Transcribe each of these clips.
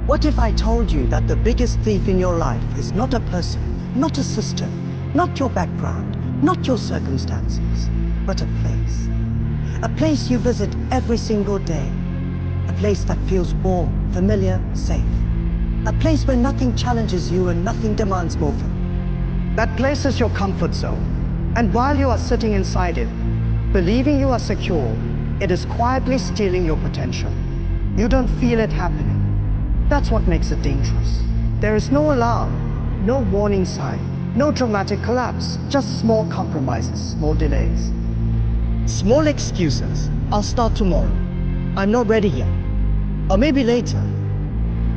What if I told you that the biggest thief in your life is not a person, not a system, not your background, not your circumstances, but a place? A place you visit every single day. A place that feels warm, familiar, safe. A place where nothing challenges you and nothing demands more from you. That place is your comfort zone. And while you are sitting inside it, believing you are secure, it is quietly stealing your potential. You don't feel it happening. That's what makes it dangerous. There is no alarm, no warning sign, no dramatic collapse, just small compromises, small delays. Small excuses. I'll start tomorrow. I'm not ready yet. Or maybe later.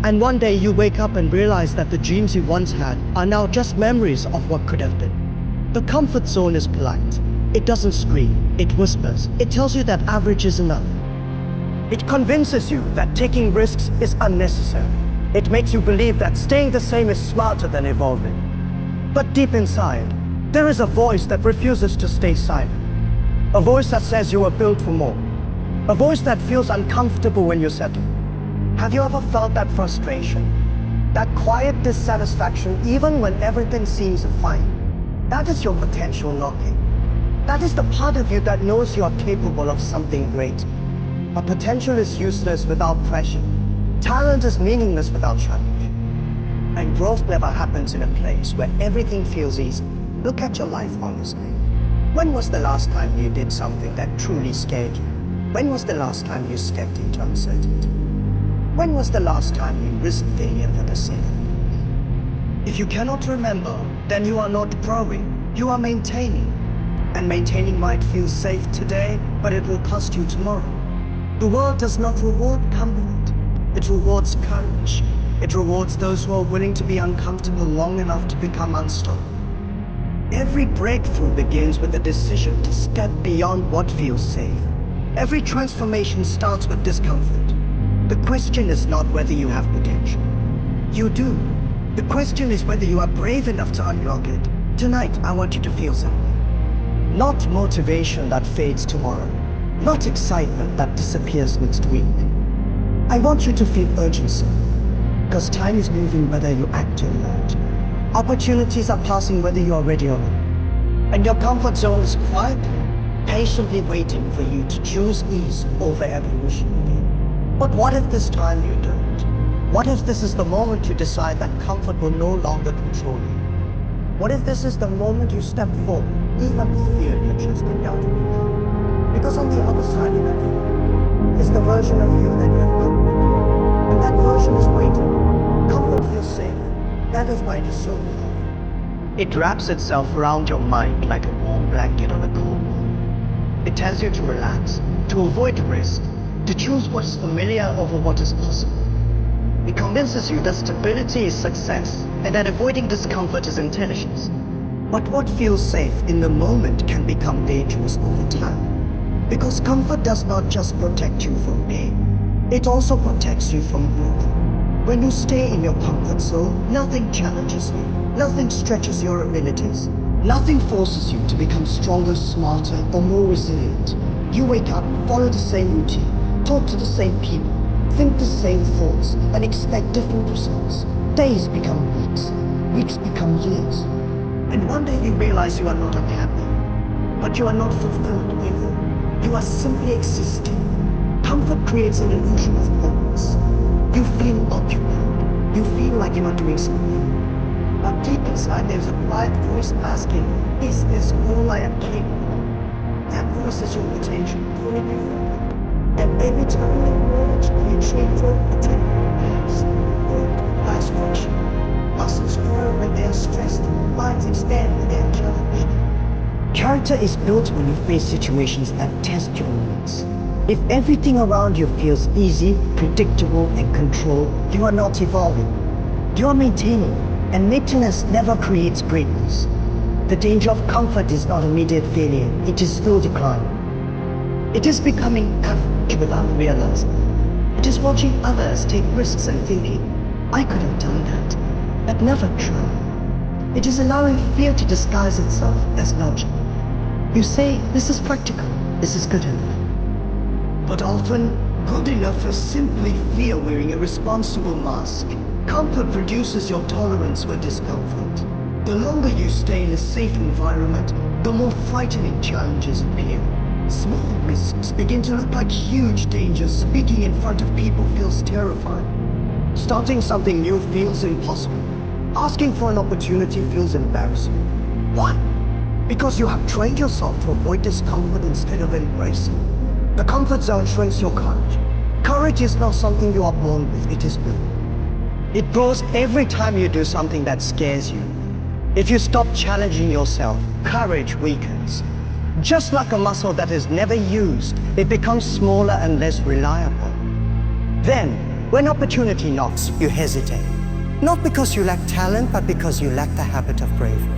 And one day you wake up and realize that the dreams you once had are now just memories of what could have been. The comfort zone is polite. It doesn't scream, it whispers. It tells you that average is enough. It convinces you that taking risks is unnecessary. It makes you believe that staying the same is smarter than evolving. But deep inside, there is a voice that refuses to stay silent. A voice that says you are built for more. A voice that feels uncomfortable when you settle. Have you ever felt that frustration? That quiet dissatisfaction even when everything seems fine? That is your potential knocking. That is the part of you that knows you are capable of something great. But potential is useless without pressure. Talent is meaningless without challenge. And growth never happens in a place where everything feels easy. Look at your life honestly. When was the last time you did something that truly scared you? When was the last time you stepped into uncertainty? When was the last time you risked failure for the sake of it? If you cannot remember, then you are not growing. You are maintaining. And maintaining might feel safe today, but it will cost you tomorrow. The world does not reward comfort. It rewards courage. It rewards those who are willing to be uncomfortable long enough to become unstoppable. Every breakthrough begins with a decision to step beyond what feels safe. Every transformation starts with discomfort. The question is not whether you have potential. You do. The question is whether you are brave enough to unlock it. Tonight, I want you to feel something. Not motivation that fades tomorrow. Not excitement that disappears next week. I want you to feel urgency. Because time is moving whether you act or not. Opportunities are passing whether you are ready or not. And your comfort zone is quietly, patiently waiting for you to choose ease over evolution. But what if this time you don't? What if this is the moment you decide that comfort will no longer control you? What if this is the moment you step forward, even if fear catches you down? Because on the other side of that is the version of you that you have built. And that version is waiting. Comfort feels safe. That is why it is so powerful. It wraps itself around your mind like a warm blanket on a cold wall. It tells you to relax, to avoid risk, to choose what is familiar over what is possible. It convinces you that stability is success and that avoiding discomfort is intelligence. But what feels safe in the moment can become dangerous over time. Because comfort does not just protect you from pain, it also protects you from growth. When you stay in your comfort zone, nothing challenges you, nothing stretches your abilities, nothing forces you to become stronger, smarter, or more resilient. You wake up, follow the same routine, talk to the same people, think the same thoughts, and expect different results. Days become weeks, weeks become years. And one day you realize you are not unhappy, but you are not fulfilled either. You are simply existing. Comfort creates an illusion of purpose. You feel occupied. You feel like you are doing something. But deep inside there's a quiet voice asking, is this all I am capable of? That voice is your potential. And every time you emerge, you change your potential. Life's friction. Muscles grow when they are stressed. Minds expand when they are challenged. Character is built when you face situations that test your limits. If everything around you feels easy, predictable, and controlled, you are not evolving. You are maintaining, and maintenance never creates greatness. The danger of comfort is not immediate failure, it is slow decline. It is becoming average without realizing. It is watching others take risks and thinking, I could have done that, but never tried. It is allowing fear to disguise itself as logic. You say, this is practical, this is good enough. But often, Good enough is simply fear wearing a responsible mask. Comfort reduces your tolerance for discomfort. The longer you stay in a safe environment, the more frightening challenges appear. Small risks begin to look like huge dangers. Speaking in front of people feels terrifying. Starting something new feels impossible. Asking for an opportunity feels embarrassing. Why? Because you have trained yourself to avoid discomfort instead of embracing it. The comfort zone shrinks your courage. Courage is not something you are born with, it is built. It grows every time you do something that scares you. If you stop challenging yourself, courage weakens. Just like a muscle that is never used, it becomes smaller and less reliable. Then, when opportunity knocks, you hesitate. Not because you lack talent, but because you lack the habit of bravery.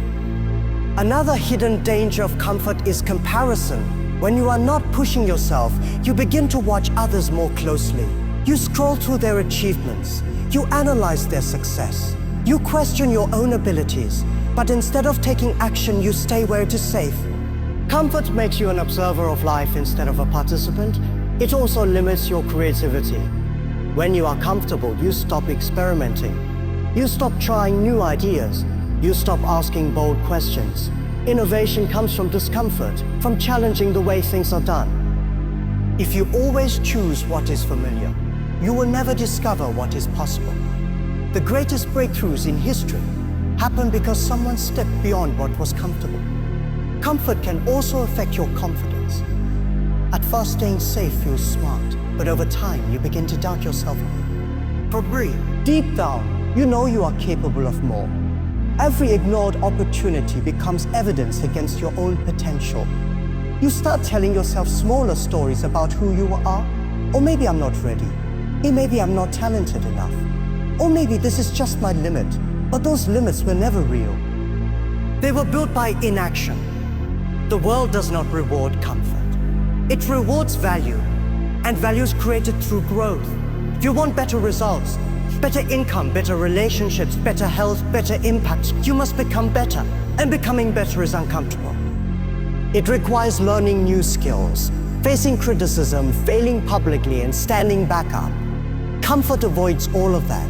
Another hidden danger of comfort is comparison. When you are not pushing yourself, you begin to watch others more closely. You scroll through their achievements. You analyze their success. You question your own abilities. But instead of taking action, you stay where it is safe. Comfort makes you an observer of life instead of a participant. It also limits your creativity. When you are comfortable, you stop experimenting. You stop trying new ideas. You stop asking bold questions. Innovation comes from discomfort, from challenging the way things are done. If you always choose what is familiar, you will never discover what is possible. The greatest breakthroughs in history happen because someone stepped beyond what was comfortable. Comfort can also affect your confidence. At first, staying safe feels smart, but over time, you begin to doubt yourself. For Bree, deep down, you know you are capable of more. Every ignored opportunity becomes evidence against your own potential. You start telling yourself smaller stories about who you are. Or maybe I'm not ready. Or maybe I'm not talented enough. Or maybe this is just my limit. But those limits were never real. They were built by inaction. The world does not reward comfort. It rewards value. And value is created through growth. If you want better results, better income, better relationships, better health, better impact, you must become better. And becoming better is uncomfortable. It requires learning new skills, facing criticism, failing publicly, and standing back up. Comfort avoids all of that.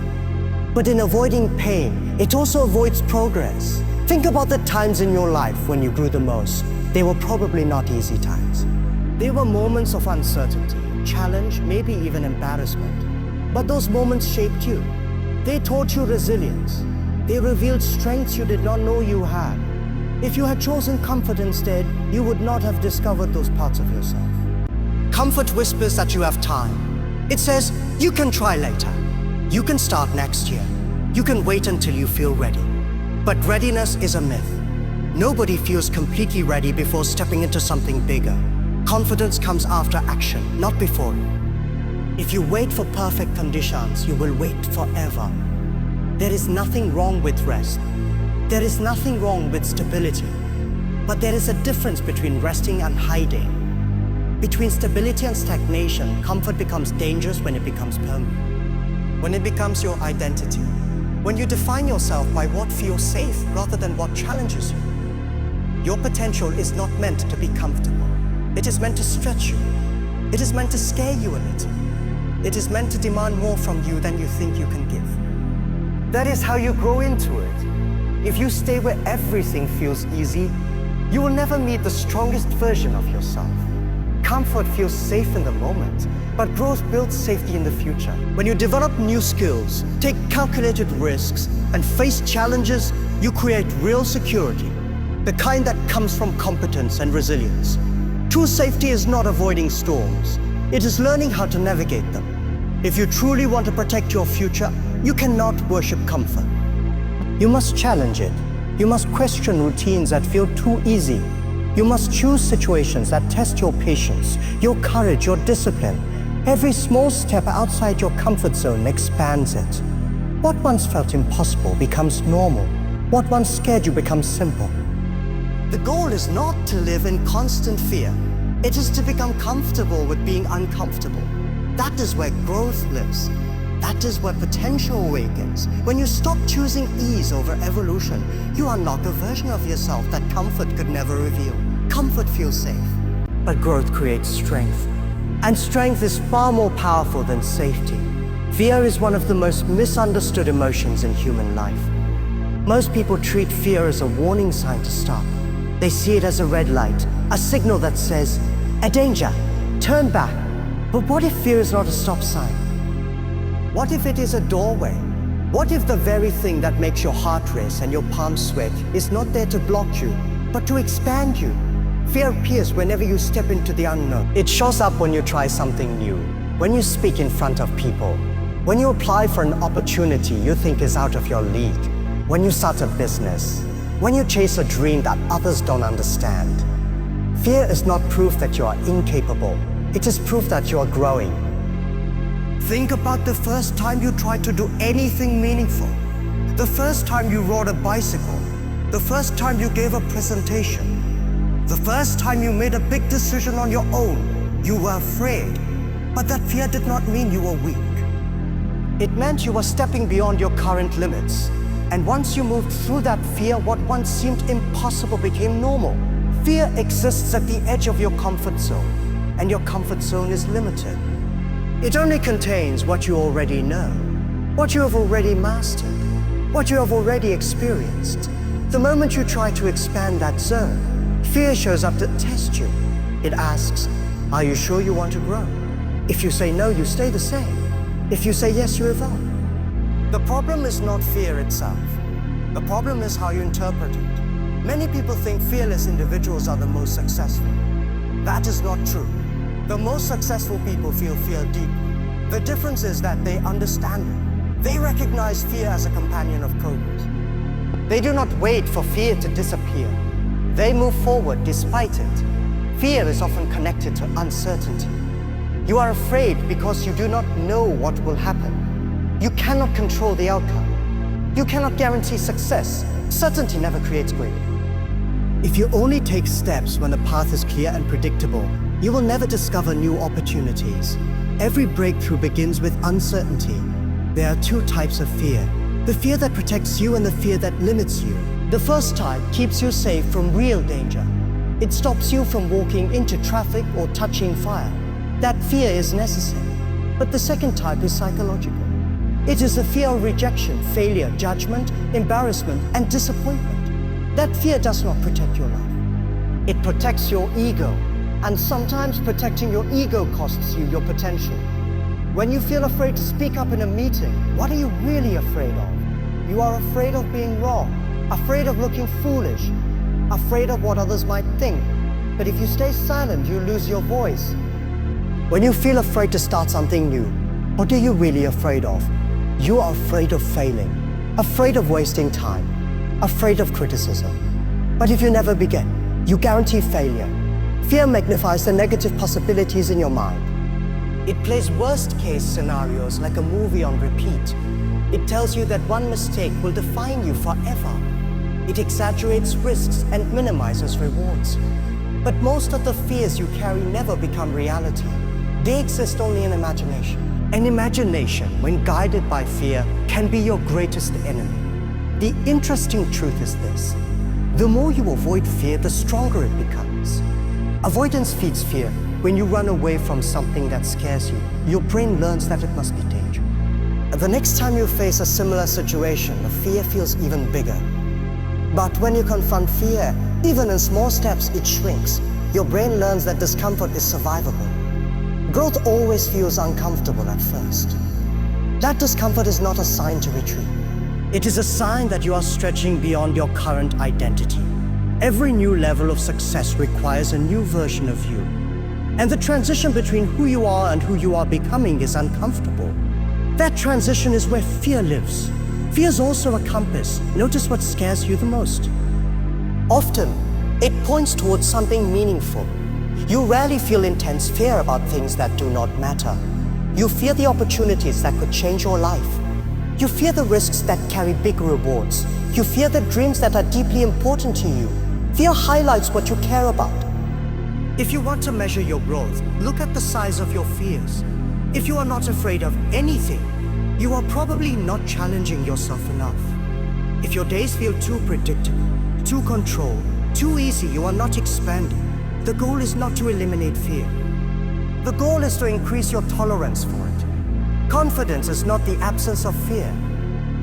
But in avoiding pain, it also avoids progress. Think about the times in your life when you grew the most. They were probably not easy times. They were moments of uncertainty, challenge, maybe even embarrassment. But those moments shaped you. They taught you resilience. They revealed strengths you did not know you had. If you had chosen comfort instead, you would not have discovered those parts of yourself. Comfort whispers that you have time. It says, you can try later. You can start next year. You can wait until you feel ready. But readiness is a myth. Nobody feels completely ready before stepping into something bigger. Confidence comes after action, not before it. If you wait for perfect conditions, you will wait forever. There is nothing wrong with rest. There is nothing wrong with stability. But there is a difference between resting and hiding. Between stability and stagnation, comfort becomes dangerous when it becomes permanent. When it becomes your identity. When you define yourself by what feels safe rather than what challenges you. Your potential is not meant to be comfortable. It is meant to stretch you. It is meant to scare you a little. It is meant to demand more from you than you think you can give. That is how you grow into it. If you stay where everything feels easy, you will never meet the strongest version of yourself. Comfort feels safe in the moment, but growth builds safety in the future. When you develop new skills, take calculated risks, and face challenges, you create real security, the kind that comes from competence and resilience. True safety is not avoiding storms. It is learning how to navigate them. If you truly want to protect your future, you cannot worship comfort. You must challenge it. You must question routines that feel too easy. You must choose situations that test your patience, your courage, your discipline. Every small step outside your comfort zone expands it. What once felt impossible becomes normal. What once scared you becomes simple. The goal is not to live in constant fear. It is to become comfortable with being uncomfortable. That is where growth lives. That is where potential awakens. When you stop choosing ease over evolution, you unlock a version of yourself that comfort could never reveal. Comfort feels safe, but growth creates strength. And strength is far more powerful than safety. Fear is one of the most misunderstood emotions in human life. Most people treat fear as a warning sign to stop. They see it as a red light, a signal that says, a danger, turn back. But what if fear is not a stop sign? What if it is a doorway? What if the very thing that makes your heart race and your palms sweat is not there to block you, but to expand you? Fear appears whenever you step into the unknown. It shows up when you try something new, when you speak in front of people, when you apply for an opportunity you think is out of your league, when you start a business, when you chase a dream that others don't understand. Fear is not proof that you are incapable. It is proof that you are growing. Think about the first time you tried to do anything meaningful. The first time you rode a bicycle. The first time you gave a presentation. The first time you made a big decision on your own. You were afraid. But that fear did not mean you were weak. It meant you were stepping beyond your current limits. And once you moved through that fear, what once seemed impossible became normal. Fear exists at the edge of your comfort zone, and your comfort zone is limited. It only contains what you already know, what you have already mastered, what you have already experienced. The moment you try to expand that zone, fear shows up to test you. It asks, are you sure you want to grow? If you say no, you stay the same. If you say yes, you evolve. The problem is not fear itself. The problem is how you interpret it. Many people think fearless individuals are the most successful. That is not true. The most successful people feel fear deeply. The difference is that they understand it. They recognize fear as a companion of progress. They do not wait for fear to disappear. They move forward despite it. Fear is often connected to uncertainty. You are afraid because you do not know what will happen. You cannot control the outcome. You cannot guarantee success. Certainty never creates great. If you only take steps when the path is clear and predictable, you will never discover new opportunities. Every breakthrough begins with uncertainty. There are two types of fear: the fear that protects you and the fear that limits you. The first type keeps you safe from real danger. It stops you from walking into traffic or touching fire. That fear is necessary. But the second type is psychological. It is the fear of rejection, failure, judgment, embarrassment, and disappointment. That fear does not protect your life. It protects your ego, and sometimes protecting your ego costs you your potential. When you feel afraid to speak up in a meeting, what are you really afraid of? You are afraid of being wrong, afraid of looking foolish, afraid of what others might think. But if you stay silent, you lose your voice. When you feel afraid to start something new, what are you really afraid of? You are afraid of failing, afraid of wasting time, afraid of criticism. But if you never begin, you guarantee failure. Fear magnifies the negative possibilities in your mind. It plays worst-case scenarios like a movie on repeat. It tells you that one mistake will define you forever. It exaggerates risks and minimizes rewards. But most of the fears you carry never become reality. They exist only in imagination. And imagination, when guided by fear, can be your greatest enemy. The interesting truth is this: the more you avoid fear, the stronger it becomes. Avoidance feeds fear. When you run away from something that scares you, your brain learns that it must be dangerous. The next time you face a similar situation, the fear feels even bigger. But when you confront fear, even in small steps, it shrinks. Your brain learns that discomfort is survivable. Growth always feels uncomfortable at first. That discomfort is not a sign to retreat. It is a sign that you are stretching beyond your current identity. Every new level of success requires a new version of you. And the transition between who you are and who you are becoming is uncomfortable. That transition is where fear lives. Fear is also a compass. Notice what scares you the most. Often, it points towards something meaningful. You rarely feel intense fear about things that do not matter. You fear the opportunities that could change your life. You fear the risks that carry big rewards. You fear the dreams that are deeply important to you. Fear highlights what you care about. If you want to measure your growth, look at the size of your fears. If you are not afraid of anything, you are probably not challenging yourself enough. If your days feel too predictable, too controlled, too easy, you are not expanding. The goal is not to eliminate fear. The goal is to increase your tolerance for it. Confidence is not the absence of fear.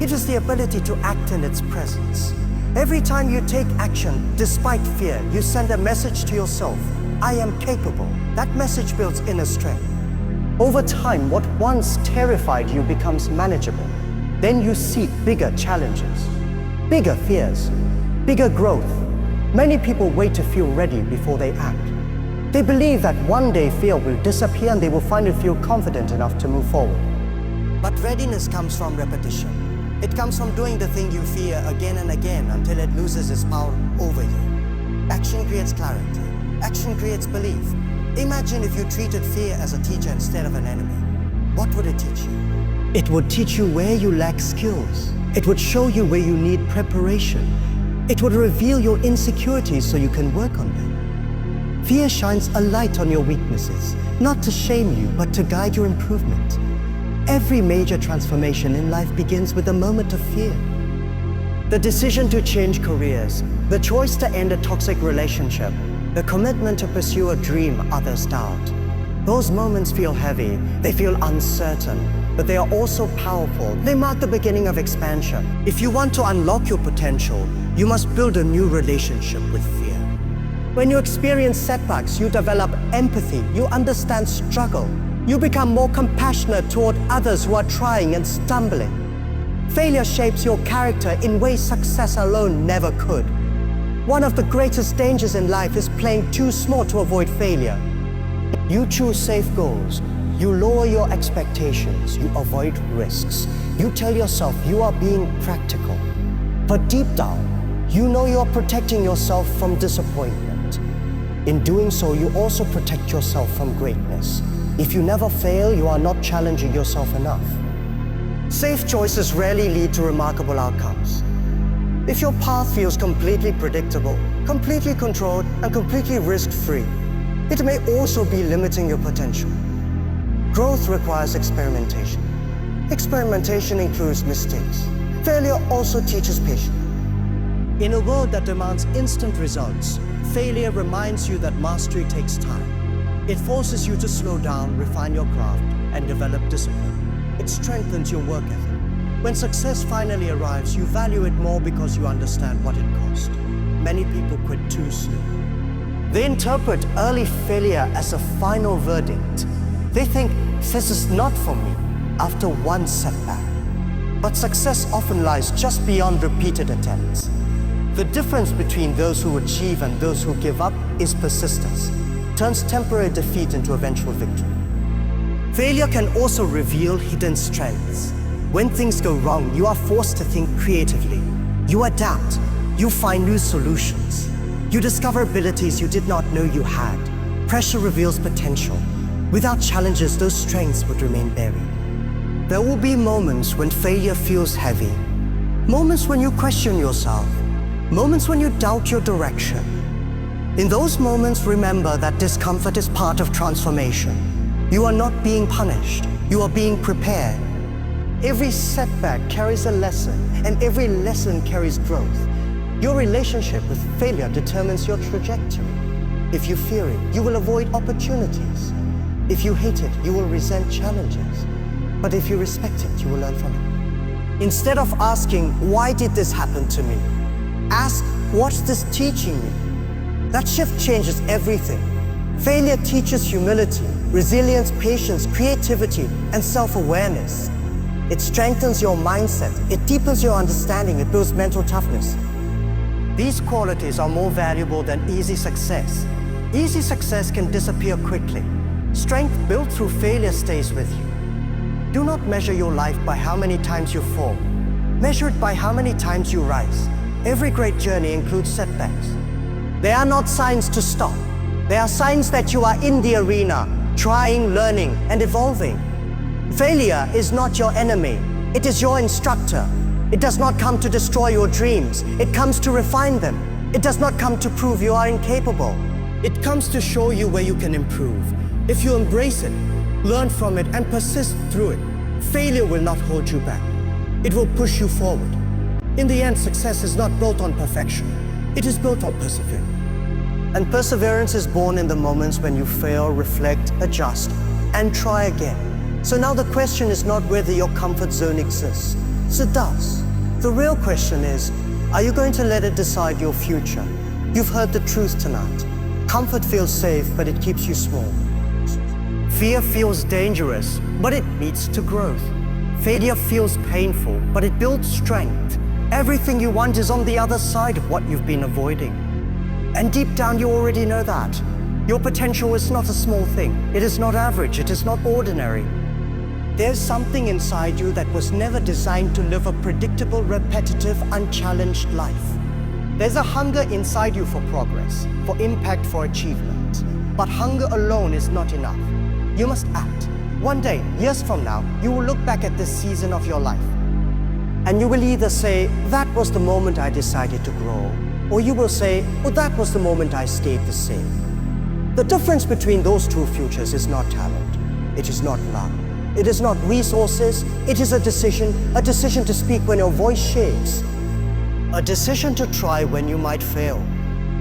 It is the ability to act in its presence. Every time you take action despite fear, you send a message to yourself, I am capable. That message builds inner strength. Over time, what once terrified you becomes manageable. Then you seek bigger challenges, bigger fears, bigger growth. Many people wait to feel ready before they act. They believe that one day fear will disappear and they will finally feel confident enough to move forward. But readiness comes from repetition. It comes from doing the thing you fear again and again until it loses its power over you. Action creates clarity. Action creates belief. Imagine if you treated fear as a teacher instead of an enemy. What would it teach you? It would teach you where you lack skills. It would show you where you need preparation. It would reveal your insecurities so you can work on them. Fear shines a light on your weaknesses, not to shame you, but to guide your improvement. Every major transformation in life begins with a moment of fear. The decision to change careers, the choice to end a toxic relationship, the commitment to pursue a dream others doubt. Those moments feel heavy, they feel uncertain, but they are also powerful. They mark the beginning of expansion. If you want to unlock your potential, you must build a new relationship with fear. When you experience setbacks, you develop empathy, you understand struggle. You become more compassionate toward others who are trying and stumbling. Failure shapes your character in ways success alone never could. One of the greatest dangers in life is playing too small to avoid failure. You choose safe goals. You lower your expectations. You avoid risks. You tell yourself you are being practical. But deep down, you know you are protecting yourself from disappointment. In doing so, you also protect yourself from greatness. If you never fail, you are not challenging yourself enough. Safe choices rarely lead to remarkable outcomes. If your path feels completely predictable, completely controlled, and completely risk-free, it may also be limiting your potential. Growth requires experimentation. Experimentation includes mistakes. Failure also teaches patience. In a world that demands instant results, failure reminds you that mastery takes time. It forces you to slow down, refine your craft, and develop discipline. It strengthens your work ethic. When success finally arrives, you value it more because you understand what it cost. Many people quit too soon. They interpret early failure as a final verdict. They think, this is not for me, after one setback. But success often lies just beyond repeated attempts. The difference between those who achieve and those who give up is persistence. Turns temporary defeat into eventual victory. Failure can also reveal hidden strengths. When things go wrong, you are forced to think creatively. You adapt. You find new solutions. You discover abilities you did not know you had. Pressure reveals potential. Without challenges, those strengths would remain buried. There will be moments when failure feels heavy. Moments when you question yourself. Moments when you doubt your direction. In those moments, remember that discomfort is part of transformation. You are not being punished. You are being prepared. Every setback carries a lesson, and every lesson carries growth. Your relationship with failure determines your trajectory. If you fear it, you will avoid opportunities. If you hate it, you will resent challenges. But if you respect it, you will learn from it. Instead of asking, why did this happen to me? Ask, what's this teaching me? That shift changes everything. Failure teaches humility, resilience, patience, creativity, and self-awareness. It strengthens your mindset. It deepens your understanding. It builds mental toughness. These qualities are more valuable than easy success. Easy success can disappear quickly. Strength built through failure stays with you. Do not measure your life by how many times you fall. Measure it by how many times you rise. Every great journey includes setbacks. They are not signs to stop. They are signs that you are in the arena, trying, learning, and evolving. Failure is not your enemy. It is your instructor. It does not come to destroy your dreams. It comes to refine them. It does not come to prove you are incapable. It comes to show you where you can improve. If you embrace it, learn from it, and persist through it, failure will not hold you back. It will push you forward. In the end, success is not built on perfection. It is built on perseverance. And perseverance is born in the moments when you fail, reflect, adjust, and try again. So now the question is not whether your comfort zone exists. It does. The real question is, are you going to let it decide your future? You've heard the truth tonight. Comfort feels safe, but it keeps you small. Fear feels dangerous, but it leads to growth. Failure feels painful, but it builds strength. Everything you want is on the other side of what you've been avoiding. And deep down, you already know that. Your potential is not a small thing. It is not average. It is not ordinary. There's something inside you that was never designed to live a predictable, repetitive, unchallenged life. There's a hunger inside you for progress, for impact, for achievement. But hunger alone is not enough. You must act. One day, years from now, you will look back at this season of your life, and you will either say, that was the moment I decided to grow, or you will say, oh, that was the moment I stayed the same. The difference between those two futures is not talent. It is not luck. It is not resources. It is a decision to speak when your voice shakes, a decision to try when you might fail,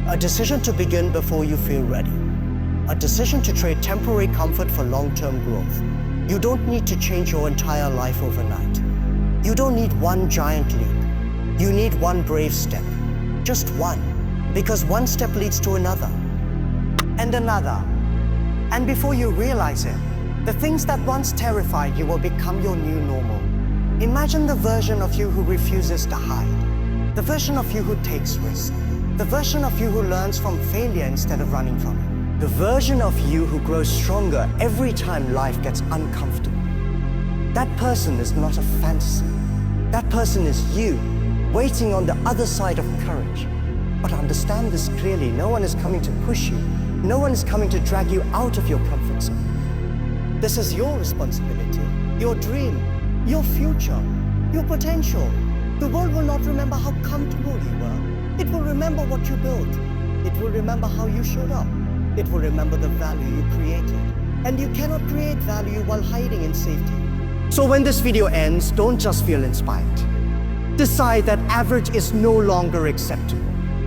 a decision to begin before you feel ready, a decision to trade temporary comfort for long-term growth. You don't need to change your entire life overnight. You don't need one giant leap. You need one brave step. Just one. Because one step leads to another. And another. And before you realize it, the things that once terrified you will become your new normal. Imagine the version of you who refuses to hide. The version of you who takes risks. The version of you who learns from failure instead of running from it. The version of you who grows stronger every time life gets uncomfortable. That person is not a fantasy. That person is you, waiting on the other side of courage. But understand this clearly, no one is coming to push you. No one is coming to drag you out of your comfort zone. This is your responsibility, your dream, your future, your potential. The world will not remember how comfortable you were. It will remember what you built. It will remember how you showed up. It will remember the value you created. And you cannot create value while hiding in safety. So when this video ends, don't just feel inspired. Decide that average is no longer acceptable.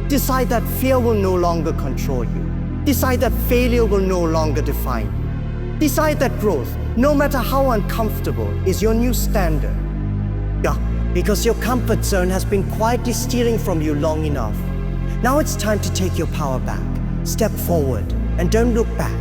Decide that fear will no longer control you. Decide that failure will no longer define you. Decide that growth, no matter how uncomfortable, is your new standard. Yeah, because your comfort zone has been quietly stealing from you long enough. Now it's time to take your power back. Step forward and don't look back.